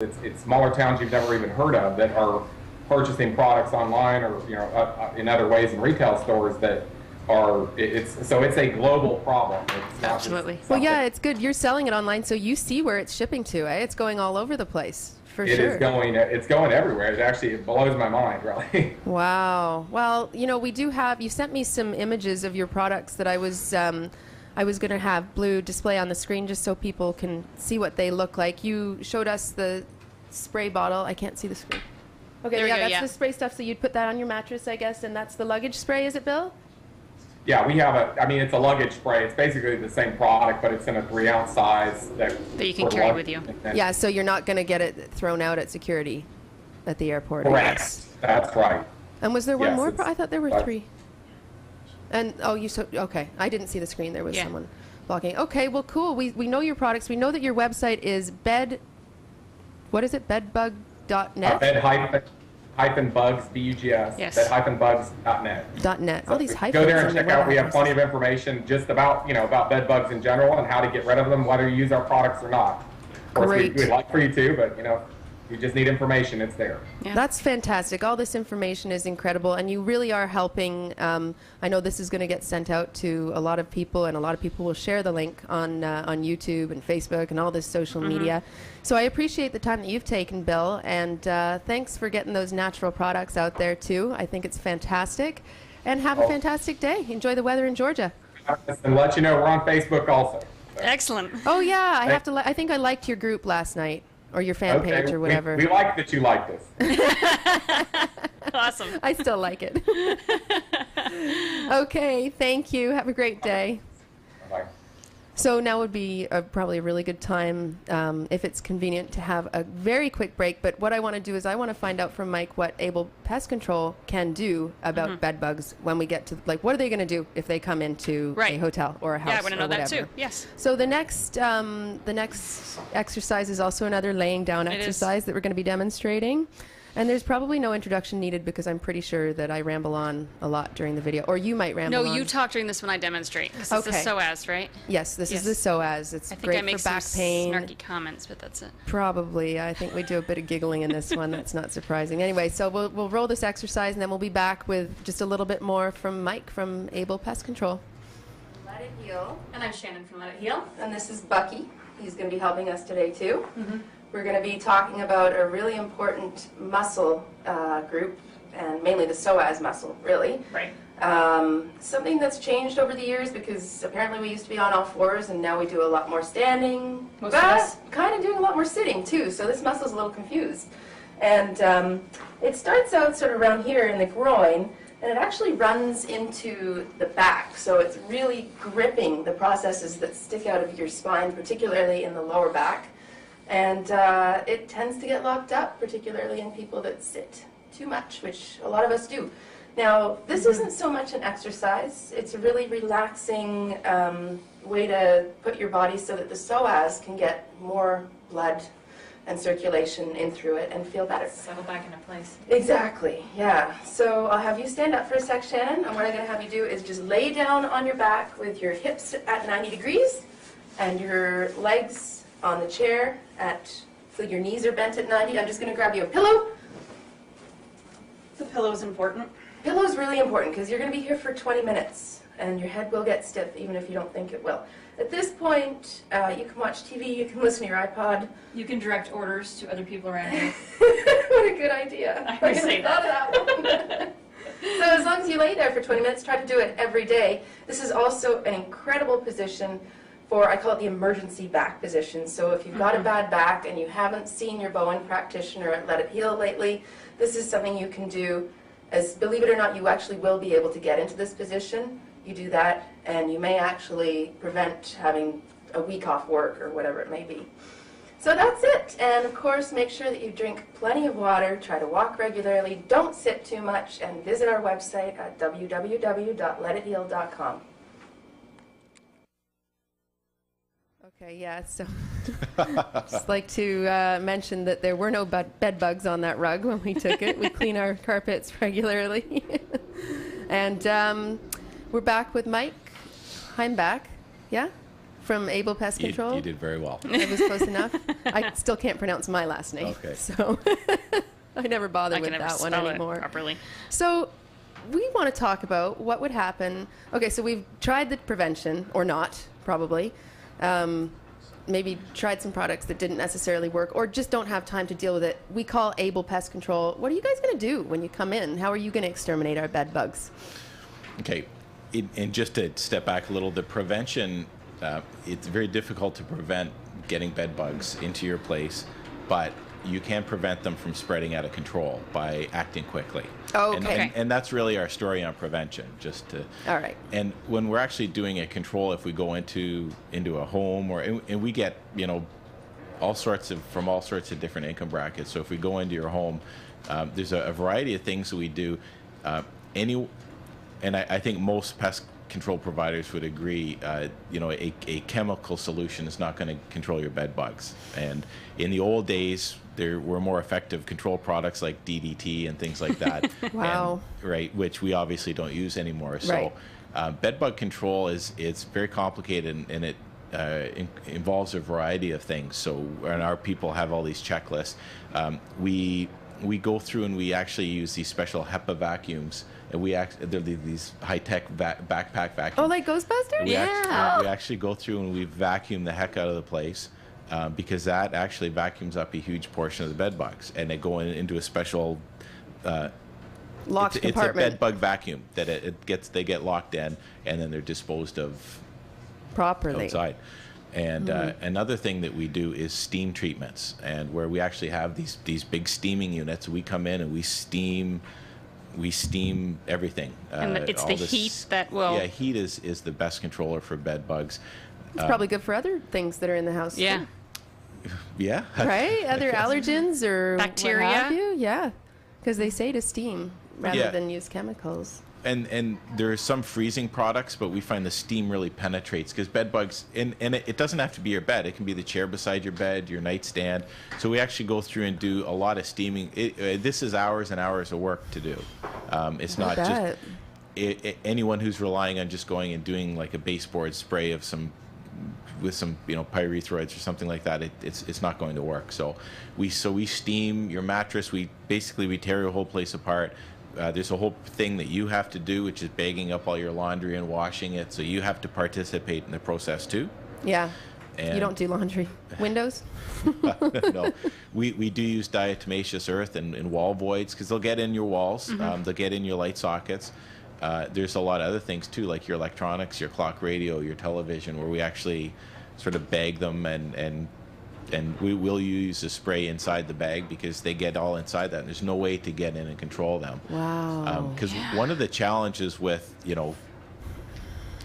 It's smaller towns you've never even heard of that are purchasing products online or in other ways in retail stores that are it's a global problem. It's not Absolutely. Well, yeah, it's good. You're selling it online, so you see where it's shipping to, eh? It's going all over the place, for It sure. is going. It's going everywhere. It blows my mind, really. Wow. Well, we do have. You sent me some images of your products that I was going to have blue display on the screen just so people can see what they look like. You showed us the spray bottle. I can't see the screen. Okay, There we go, that's yeah. the spray stuff. So you'd put that on your mattress, I guess, and that's the luggage spray, is it, Bill? Yeah, we have it's a luggage spray. It's basically the same product, but it's in a 3-ounce size that you can for carry luggage. with you. Yeah, so you're not going to get it thrown out at security at the airport. I Correct. guess. That's right. And was there one Yes, more? it's- I thought there were that's- 3. And okay. I didn't see the screen. There was Yeah. someone blocking. Okay, well, cool. We know your products. We know that your website is what is it? Bedbug.net? Bed bugs, B-U-G-S, Yes. bedbugs.net. .net. All these hyphens. Go there and on the check out. web We have addresses. plenty of information just about bed bugs in general and how to get rid of them, whether you use our products or not. Of course, Great. we'd like for you to, but you just need information. It's there. Yeah. That's fantastic. All this information is incredible, and you really are helping. I know this is going to get sent out to a lot of people, and a lot of people will share the link on YouTube and Facebook and all this social media. So I appreciate the time that you've taken, Bill, and thanks for getting those natural products out there too. I think it's fantastic, and have a fantastic day. Enjoy the weather in Georgia. And let you know we're on Facebook also. Excellent. Oh yeah, I think I liked your group last night, or your fan page, or whatever. We like that you like this. Awesome. I still like it. Okay, thank you. Have a great day. Bye. So now would be probably a really good time, if it's convenient, to have a very quick break. But what I want to do is I want to find out from Mike what Able Pest Control can do about bed bugs when we get to, what are they going to do if they come into a Right. hotel or a house? Yeah, I want to know or that whatever. too. Yes. So the next exercise is also another laying down It is. exercise that we're going to be demonstrating. And there's probably no introduction needed because I'm pretty sure that I ramble on a lot during the video. Or you might ramble No, on. you talk during this when I demonstrate. 'Cause it's the Okay. SOAS, right? Yes, this is Yes. the SOAS. It's I think great I make for back some pain. snarky comments, but that's it. Probably. I think we do a bit of giggling in this one. That's not surprising. Anyway, so we'll roll this exercise, and then we'll be back with just a little bit more from Mike from Able Pest Control. Let It Heal. And I'm Shannon from Let It Heal. And this is Bucky. He's going to be helping us today, too. We're going to be talking about a really important muscle group, and mainly the psoas muscle, really. Right. Something that's changed over the years because apparently we used to be on all fours and now we do a lot more standing. Most of but us. kind of doing a lot more sitting too, so this muscle's a little confused. And it starts out sort of around here in the groin, and it actually runs into the back, so it's really gripping the processes that stick out of your spine, particularly in the lower back. And it tends to get locked up, particularly in people that sit too much, which a lot of us do. Now, this isn't so much an exercise. It's a really relaxing way to put your body so that the psoas can get more blood and circulation in through it and feel better. Settle back into place. Exactly, yeah. So I'll have you stand up for a sec, Shannon, and what I'm going to have you do is just lay down on your back with your hips at 90 degrees and your legs on the chair so your knees are bent at 90. I'm just going to grab you a pillow. The pillow is important. Pillow's really important because you're going to be here for 20 minutes and your head will get stiff even if you don't think it will. At this point, you can watch TV, you can listen to your iPod. You can direct orders to other people around you. What a good idea. I would say thought of that one. So as long as you lay there for 20 minutes, try to do it every day. This is also an incredible position for, I call it the emergency back position. So if you've got a bad back and you haven't seen your Bowen practitioner at Let It Heal lately, this is something you can do. As believe it or not, you actually will be able to get into this position. You do that, and you may actually prevent having a week off work or whatever it may be. So that's it. And of course, make sure that you drink plenty of water, try to walk regularly, don't sit too much, and visit our website at www.letheal.com. Okay, yeah, so just like to mention that there were no bed bugs on that rug when we took it. We clean our carpets regularly. And we're back with Mike Heimbach, yeah, from Able Pest Control. You did very well. It was close enough. I still can't pronounce my last name. Okay. So I never bother I with can never that one spell it anymore. properly. So we want to talk about what would happen. Okay, so we've tried the prevention, or not, probably. Maybe tried some products that didn't necessarily work or just don't have time to deal with it. We call Able Pest Control. What are you guys going to do when you come in? How are you going to exterminate our bed bugs? Okay, and just to step back a little, the prevention, it's very difficult to prevent getting bed bugs into your place, but you can prevent them from spreading out of control by acting quickly. Oh, And- okay. And that's really our story on prevention, just to... All right. And when we're actually doing a control, if we go into a home, and we get, from all sorts of different income brackets. So if we go into your home, there's a variety of things that we do. And I think most pest control providers would agree, a chemical solution is not going to control your bed bugs. And in the old days, there were more effective control products like DDT and things like that. Wow. Right, which we obviously don't use anymore. So Right. bed bug control it's very complicated, and it involves a variety of things. So, and our people have all these checklists. We go through and we actually use these special HEPA vacuums, and they're these high-tech backpack vacuums. Oh, like Ghostbusters? We actually go through and we vacuum the heck out of the place, because that actually vacuums up a huge portion of the bed bugs, and they go into a special Locked it's a compartment. bed bug vacuum that they get locked in, and then they're disposed of Properly. outside. And another thing that we do is steam treatments, and where we actually have these big steaming units. We come in and we steam everything. And it's all the this- heat that will... Yeah, heat is the best controller for bed bugs. It's probably good for other things that are in the house. Yeah. Too, Yeah. right? Other allergens or Bacteria. What have you? Yeah. Because they say to steam rather Yeah. than use chemicals. And there are some freezing products, but we find the steam really penetrates, because bed bugs, and it doesn't have to be your bed. It can be the chair beside your bed, your nightstand. So we actually go through and do a lot of steaming. This is hours and hours of work to do. It's not bet. just anyone who's relying on just going and doing like a baseboard spray of some pyrethroids or something like that. It's not going to work. So we steam your mattress. We tear your whole place apart. There's a whole thing that you have to do, which is bagging up all your laundry and washing it. So you have to participate in the process too. Yeah. And You don't do laundry. Windows? No, we do use diatomaceous earth and wall voids, because they'll get in your walls. They'll get in your light sockets. There's a lot of other things too, like your electronics, your clock radio, your television, where we actually sort of bag them, and we will use a spray inside the bag, because they get all inside that, and there's no way to get in and control them. Wow. Because one of the challenges with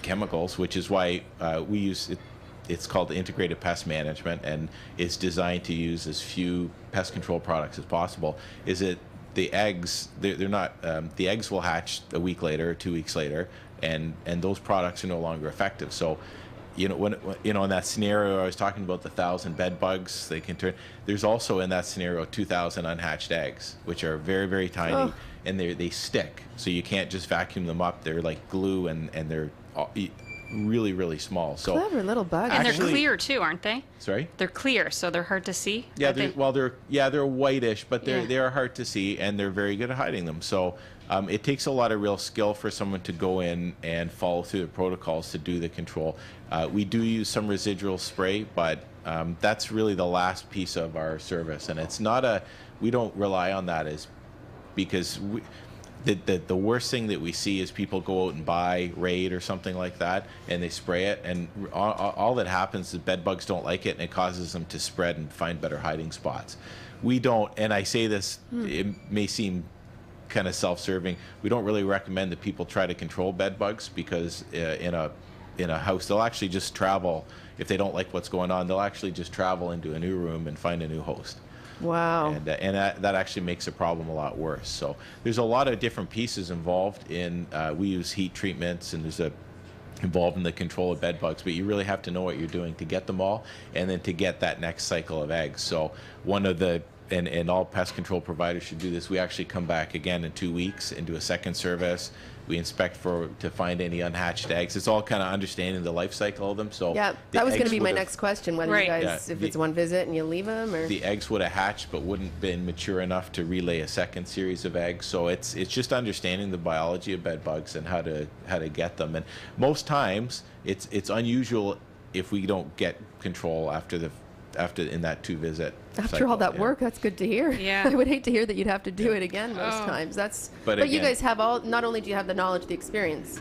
chemicals, which is why we use it, it's called integrated pest management, and it's designed to use as few pest control products as possible, is that the eggs, they're not, the eggs will hatch a week later, 2 weeks later, and those products are no longer effective. So, when in that scenario I was talking about, the 1,000 bed bugs they can turn, there's also in that scenario 2,000 unhatched eggs, which are very, very tiny, and they stick. So you can't just vacuum them up. They're like glue, and they're really, really small. So Clever little bug. And they're Actually- clear too, aren't they? sorry. They're clear, so they're hard to see. Yeah, Aren't they? they're whitish, but Yeah. they are hard to see, and they're very good at hiding them. So it takes a lot of real skill for someone to go in and follow through the protocols to do the control. We do use some residual spray, but that's really the last piece of our service, and it's not we don't rely on that because the worst thing that we see is people go out and buy Raid or something like that, and they spray it, and all that happens is bed bugs don't like it, and it causes them to spread and find better hiding spots. We don't, and I say this, it may seem kind of self-serving, we don't really recommend that people try to control bed bugs, because in a house, they'll actually just travel. If they don't like what's going on, they'll actually just travel into a new room and find a new host. Wow. And that actually makes the problem a lot worse. So there's a lot of different pieces involved in, we use heat treatments, and involved in the control of bed bugs, but you really have to know what you're doing to get them all, and then to get that next cycle of eggs. So one of the and all pest control providers should do this. We actually come back again in 2 weeks and do a second service. We inspect to find any unhatched eggs. It's all kind of understanding the life cycle of them. So Yeah, the that was going to eggs be my would've- next question. Whether Right. you guys, Yeah, if it's one visit and you leave them, or the eggs would have hatched but wouldn't been mature enough to relay a second series of eggs. So it's just understanding the biology of bed bugs and how to get them. And most times it's unusual if we don't get control after in that 2 visit after all cycle, that yeah. work, that's good to hear. Yeah. I would hate to hear that you'd have to do it again most Oh. times. But you again- guys have not only do you have the knowledge, the experience,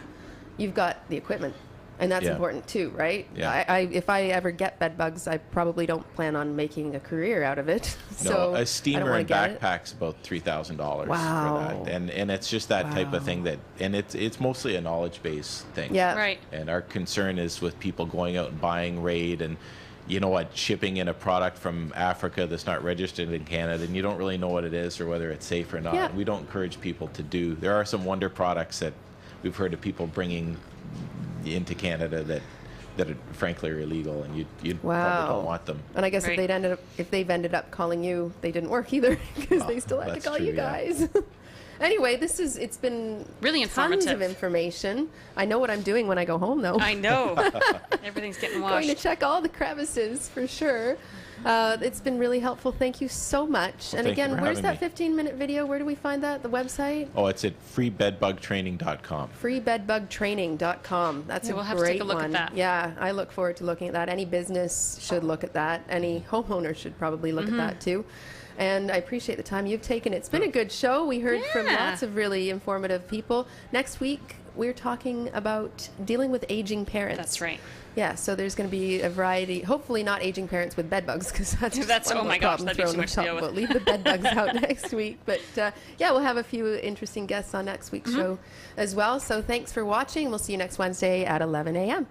you've got the equipment. And that's Yeah. important too, right? Yeah. If I ever get bed bugs, I probably don't plan on making a career out of it. No, So a I steamer don't wanna and get it. backpack's about $3,000 Wow. for that, and it's just that type of Wow. thing and it's mostly a knowledge based thing. Yeah. Right. And our concern is with people going out and buying Raid and shipping in a product from Africa that's not registered in Canada and you don't really know what it is or whether it's safe or not. Yeah. We don't encourage people to do. There are some wonder products that we've heard of people bringing into Canada that are frankly are illegal, and you probably Wow. don't want them. And I guess Right. if they've ended up calling you, they didn't work either because they still had to that's call true, you yeah. guys. Anyway, it's been Really tons informative. of information. I know what I'm doing when I go home though. I know. Everything's getting Going to washed. check all the crevices for sure. It's been really helpful. Thank you so much. Well, and thank you again, for where's having that 15-minute video? Where do we find that? The website? Oh, it's at freebedbugtraining.com. freebedbugtraining.com. That's Yeah, a we'll have to great take a look at one. that. Yeah, I look forward to looking at that. Any business should look at that. Any homeowner should probably look at that too. And I appreciate the time you've taken. It's been a good show. We heard from Yeah. lots of really informative people. Next week, we're talking about dealing with aging parents. That's right. Yeah, so there's going to be a variety. Hopefully, not aging parents with bed bugs, because that's just That's- one oh more my gosh, problem that'd be thrown too much to on deal top. with. But leave the bed bugs out next week. But yeah, we'll have a few interesting guests on next week's show as well. So thanks for watching. We'll see you next Wednesday at 11 a.m.